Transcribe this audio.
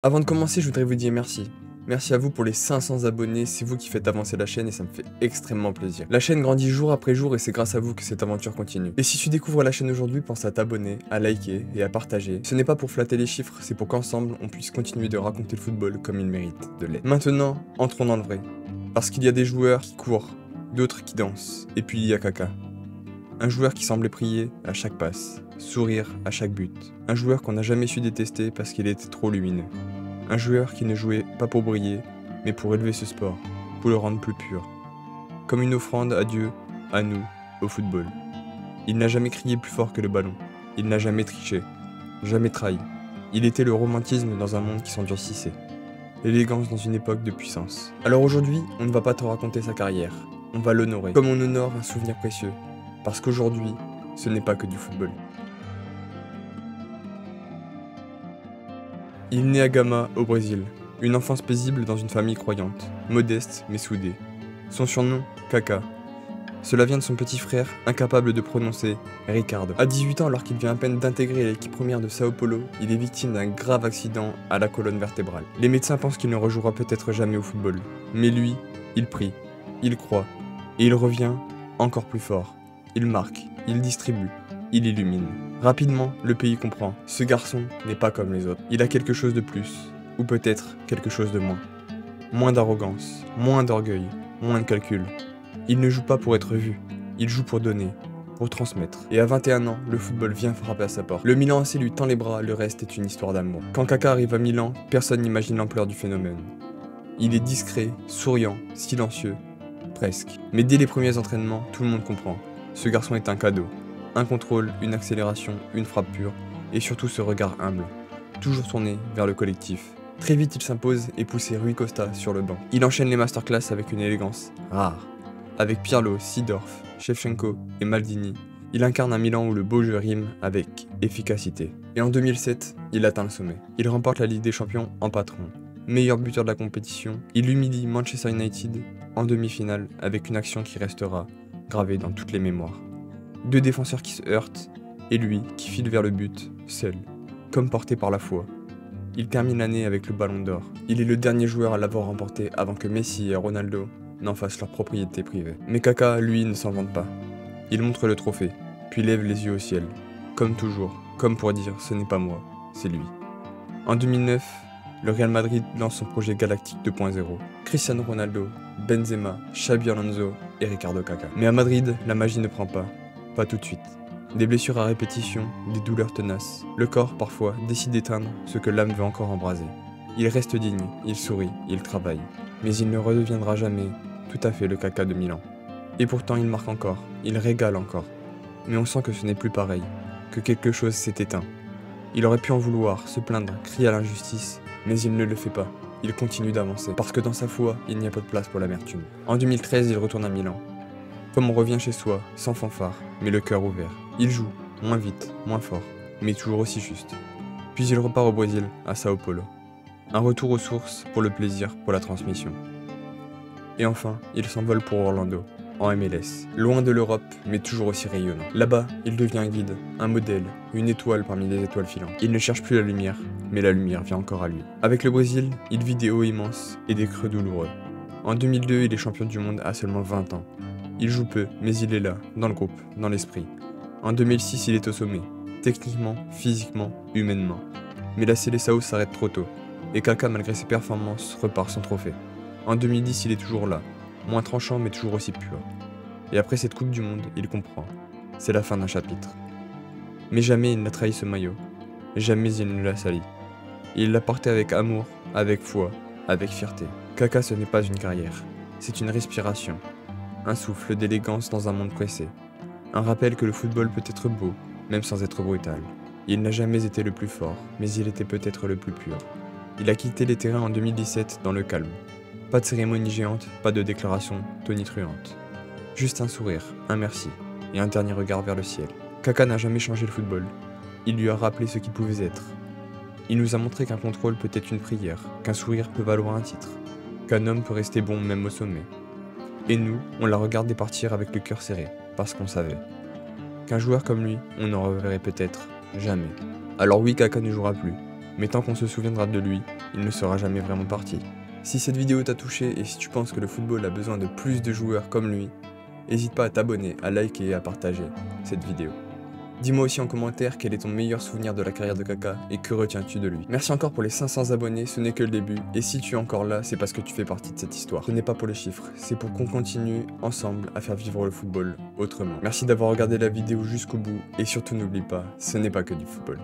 Avant de commencer, je voudrais vous dire merci. Merci à vous pour les 500 abonnés, c'est vous qui faites avancer la chaîne et ça me fait extrêmement plaisir. La chaîne grandit jour après jour et c'est grâce à vous que cette aventure continue. Et si tu découvres la chaîne aujourd'hui, pense à t'abonner, à liker et à partager. Ce n'est pas pour flatter les chiffres, c'est pour qu'ensemble on puisse continuer de raconter le football comme il mérite de l'être. Maintenant, entrons dans le vrai. Parce qu'il y a des joueurs qui courent, d'autres qui dansent, et puis il y a Kaka. Un joueur qui semblait prier à chaque passe, sourire à chaque but. Un joueur qu'on n'a jamais su détester parce qu'il était trop lumineux. Un joueur qui ne jouait pas pour briller, mais pour élever ce sport, pour le rendre plus pur. Comme une offrande à Dieu, à nous, au football. Il n'a jamais crié plus fort que le ballon. Il n'a jamais triché, jamais trahi. Il était le romantisme dans un monde qui s'endurcissait. L'élégance dans une époque de puissance. Alors aujourd'hui, on ne va pas te raconter sa carrière. On va l'honorer, comme on honore un souvenir précieux. Parce qu'aujourd'hui, ce n'est pas que du football. Il naît à Gama, au Brésil. Une enfance paisible dans une famille croyante, modeste mais soudée. Son surnom, Kaka. Cela vient de son petit frère, incapable de prononcer Ricardo. À 18 ans, alors qu'il vient à peine d'intégrer l'équipe première de Sao Paulo, il est victime d'un grave accident à la colonne vertébrale. Les médecins pensent qu'il ne rejouera peut-être jamais au football. Mais lui, il prie, il croit, et il revient encore plus fort. Il marque, il distribue, il illumine. Rapidement, le pays comprend. Ce garçon n'est pas comme les autres. Il a quelque chose de plus, ou peut-être quelque chose de moins. Moins d'arrogance, moins d'orgueil, moins de calcul. Il ne joue pas pour être vu, il joue pour donner, pour transmettre. Et à 21 ans, le football vient frapper à sa porte. Le Milan AC lui tend les bras, le reste est une histoire d'amour. Quand Kaka arrive à Milan, personne n'imagine l'ampleur du phénomène. Il est discret, souriant, silencieux, presque. Mais dès les premiers entraînements, tout le monde comprend. Ce garçon est un cadeau. Un contrôle, une accélération, une frappe pure, et surtout ce regard humble. Toujours tourné vers le collectif. Très vite il s'impose et pousse Rui Costa sur le banc. Il enchaîne les masterclass avec une élégance rare. Avec Pirlo, Seedorf, Shevchenko et Maldini, il incarne un Milan où le beau jeu rime avec efficacité. Et en 2007, il atteint le sommet. Il remporte la Ligue des Champions en patron. Meilleur buteur de la compétition, il humilie Manchester United en demi-finale avec une action qui restera gravée dans toutes les mémoires. Deux défenseurs qui se heurtent, et lui qui file vers le but, seul, comme porté par la foi. Il termine l'année avec le Ballon d'Or. Il est le dernier joueur à l'avoir remporté avant que Messi et Ronaldo n'en fassent leur propriété privée. Mais Kaka, lui, ne s'en vante pas. Il montre le trophée, puis lève les yeux au ciel, comme toujours, comme pour dire « ce n'est pas moi, c'est lui ». En 2009, le Real Madrid lance son projet Galactique 2.0. Cristiano Ronaldo, Benzema, Xabi Alonso et Ricardo Kaka. Mais à Madrid, la magie ne prend pas. Pas tout de suite. Des blessures à répétition, des douleurs tenaces. Le corps, parfois, décide d'éteindre ce que l'âme veut encore embraser. Il reste digne, il sourit, il travaille. Mais il ne redeviendra jamais tout à fait le Kaka de Milan. Et pourtant, il marque encore, il régale encore. Mais on sent que ce n'est plus pareil, que quelque chose s'est éteint. Il aurait pu en vouloir, se plaindre, crier à l'injustice, mais il ne le fait pas. Il continue d'avancer, parce que dans sa foi, il n'y a pas de place pour l'amertume. En 2013, il retourne à Milan. Comme on revient chez soi, sans fanfare, mais le cœur ouvert. Il joue, moins vite, moins fort, mais toujours aussi juste. Puis il repart au Brésil, à Sao Paulo. Un retour aux sources, pour le plaisir, pour la transmission. Et enfin, il s'envole pour Orlando, en MLS. Loin de l'Europe, mais toujours aussi rayonnant. Là-bas, il devient un guide, un modèle, une étoile parmi les étoiles filantes. Il ne cherche plus la lumière, mais la lumière vient encore à lui. Avec le Brésil, il vit des hauts immenses et des creux douloureux. En 2002, il est champion du monde à seulement 20 ans. Il joue peu, mais il est là, dans le groupe, dans l'esprit. En 2006, il est au sommet, techniquement, physiquement, humainement. Mais la Seleção s'arrête trop tôt, et Kaka, malgré ses performances, repart sans trophée. En 2010, il est toujours là, moins tranchant mais toujours aussi pur. Et après cette Coupe du Monde, il comprend. C'est la fin d'un chapitre. Mais jamais il n'a trahi ce maillot. Jamais il ne l'a sali. Il l'a porté avec amour, avec foi, avec fierté. Kaka, ce n'est pas une carrière, c'est une respiration. Un souffle d'élégance dans un monde pressé. Un rappel que le football peut être beau, même sans être brutal. Il n'a jamais été le plus fort, mais il était peut-être le plus pur. Il a quitté les terrains en 2017 dans le calme. Pas de cérémonie géante, pas de déclaration tonitruante. Juste un sourire, un merci, et un dernier regard vers le ciel. Kaka n'a jamais changé le football. Il lui a rappelé ce qu'il pouvait être. Il nous a montré qu'un contrôle peut être une prière, qu'un sourire peut valoir un titre, qu'un homme peut rester bon même au sommet. Et nous, on l'a regardé partir avec le cœur serré, parce qu'on savait qu'un joueur comme lui, on n'en reverrait peut-être jamais. Alors oui, Kaka ne jouera plus, mais tant qu'on se souviendra de lui, il ne sera jamais vraiment parti. Si cette vidéo t'a touché et si tu penses que le football a besoin de plus de joueurs comme lui, n'hésite pas à t'abonner, à liker et à partager cette vidéo. Dis-moi aussi en commentaire quel est ton meilleur souvenir de la carrière de Kaka et que retiens-tu de lui. Merci encore pour les 500 abonnés, ce n'est que le début, et si tu es encore là, c'est parce que tu fais partie de cette histoire. Ce n'est pas pour les chiffres, c'est pour qu'on continue ensemble à faire vivre le football autrement. Merci d'avoir regardé la vidéo jusqu'au bout, et surtout n'oublie pas, ce n'est pas que du football.